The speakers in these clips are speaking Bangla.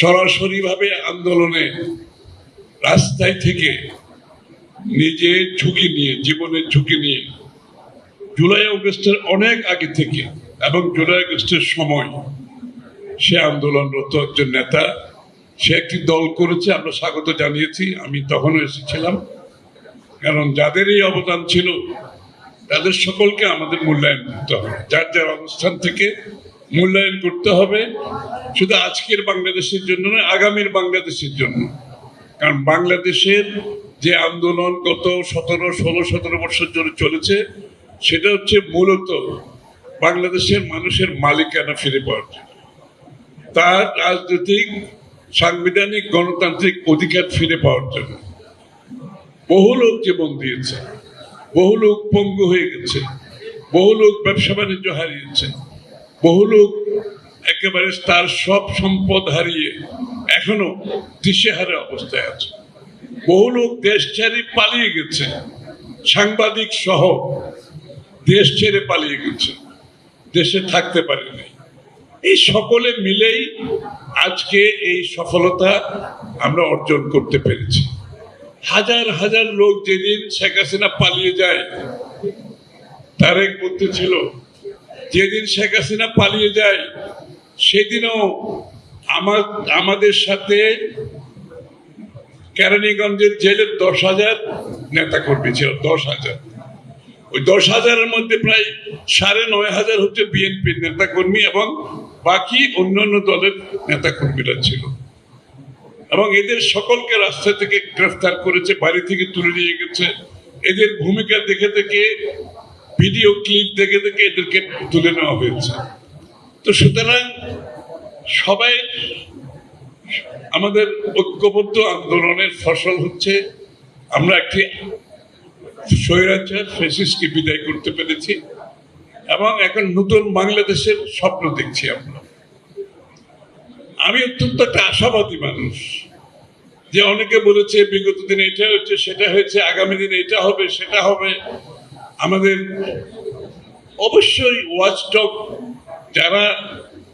সরাসরিভাবে আন্দোলনে রাস্তায় থেকে নিজের ঝুঁকি নিয়ে, জীবনের ঝুঁকি নিয়ে জুলাই আগস্টের অনেক আগে থেকে এবং জুলাই আগস্টের সময় সে আন্দোলনরত একজন নেতা। সে একটি দল করেছে, আমরা স্বাগত জানিয়েছি। আমি তখনও এসেছিলাম, কারণ যাদের এই অবদান ছিল তাদের সকলকে আমাদের মূল্যায়ন করতে হবে, যার যার অবস্থান থেকে মূল্যায়ন করতে হবে, শুধু আজকের বাংলাদেশের জন্য নয়, আগামীর বাংলাদেশের জন্য। কারণ বাংলাদেশের যে আন্দোলন গত 17 বছর ধরে চলেছে, সেটা হচ্ছে মূলত বাংলাদেশের মানুষের মালিকানা ফিরে পাওয়ার জন্য, তার রাজনৈতিক, সাংবিধানিক, গণতান্ত্রিক অধিকার ফিরে পাওয়ার জন্য। বহু লোক জীবন দিয়েছে, বহু লোক পঙ্গু হয়ে গেছে, বহু লোক ব্যবসা বাণিজ্য হারিয়েছে, বহু লোক একেবারে তার সব সম্পদ হারিয়ে এখনো দিশেহারা অবস্থায় আছে। বহু লোক দেশ ছেড়ে পালিয়ে গেছে, সাংবাদিক সহ দেশ ছেড়ে পালিয়ে গেছে, দেশে থাকতে পারেনি। এই সকলে মিলেই আজকে এই সফলতা আমরা অর্জন করতে পেরেছি। হাজার হাজার লোক যেদিন শেখ হাসিনা পালিয়ে যায়, তারেক বলতেছিল যেদিন শেখ হাসিনা পালিয়ে যায় সেদিনও আমাদের সাথে কেরানীগঞ্জের জেলের 10,000 নেতা কর্মী ছিল। 10,000, ওই 10,000-এর মধ্যে প্রায় 9,500 হচ্ছে বিএনপির নেতা কর্মী এবং বাকি অন্যান্য দলের নেতা কর্মীরা ছিল। এবং এদের সকলকে রাস্তা থেকে গ্রেফতার করেছে, বাড়ি থেকে তুলে নিয়ে গেছে। এদের ভূমিকা দেখে দেখে, ভিডিও ক্লিপ দেখে দেখে এদেরকে তুলে নেওয়া হয়েছে। তো সুতরাং সবাই আমাদের ঐক্যবদ্ধ আন্দোলনের ফসল হচ্ছে আমরা একটি স্বৈরাচার ফ্যাসিস্টকে বিদায় করতে পেরেছি এবং এখন নতুন বাংলাদেশের স্বপ্ন দেখছি আমরা। আমি অত্যন্ত একটা আশাবাদী মানুষ, যে অনেকে বলেছে বিগত দিনে এটা হচ্ছে, সেটা হয়েছে, আগামী দিনে এটা হবে, সেটা হবে। আমাদের অবশ্যই ওয়াচডগ যারা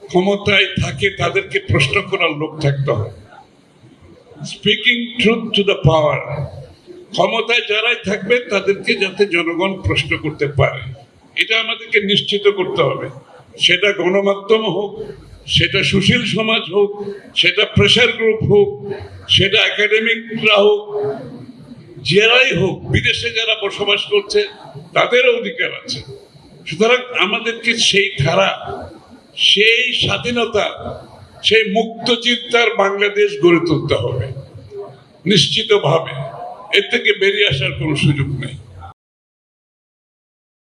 ক্ষমতায় থাকে তাদেরকে প্রশ্ন করার লোক থাকতে হবে। Speaking truth to the power, ক্ষমতায় যারাই থাকবে তাদেরকে যাতে জনগণ প্রশ্ন করতে পারে, এটা আমাদেরকে নিশ্চিত করতে হবে। সেটা গণমাধ্যম হোক, সেটা সুশীল সমাজ হোক, সেটা প্রেসার গ্রুপ হোক, সেটা একাডেমিকরা হোক, যারাই হোক, বিদেশে যারা বসবাস করছে তাদেরও অধিকার আছে। সুতরাং আমাদেরকে সেই ধারা, সেই স্বাধীনতা, সেই মুক্ত চিন্তার বাংলাদেশ গড়ে তুলতে হবে নিশ্চিতভাবে। এর থেকে বেরিয়ে আসার কোনো সুযোগ নেই।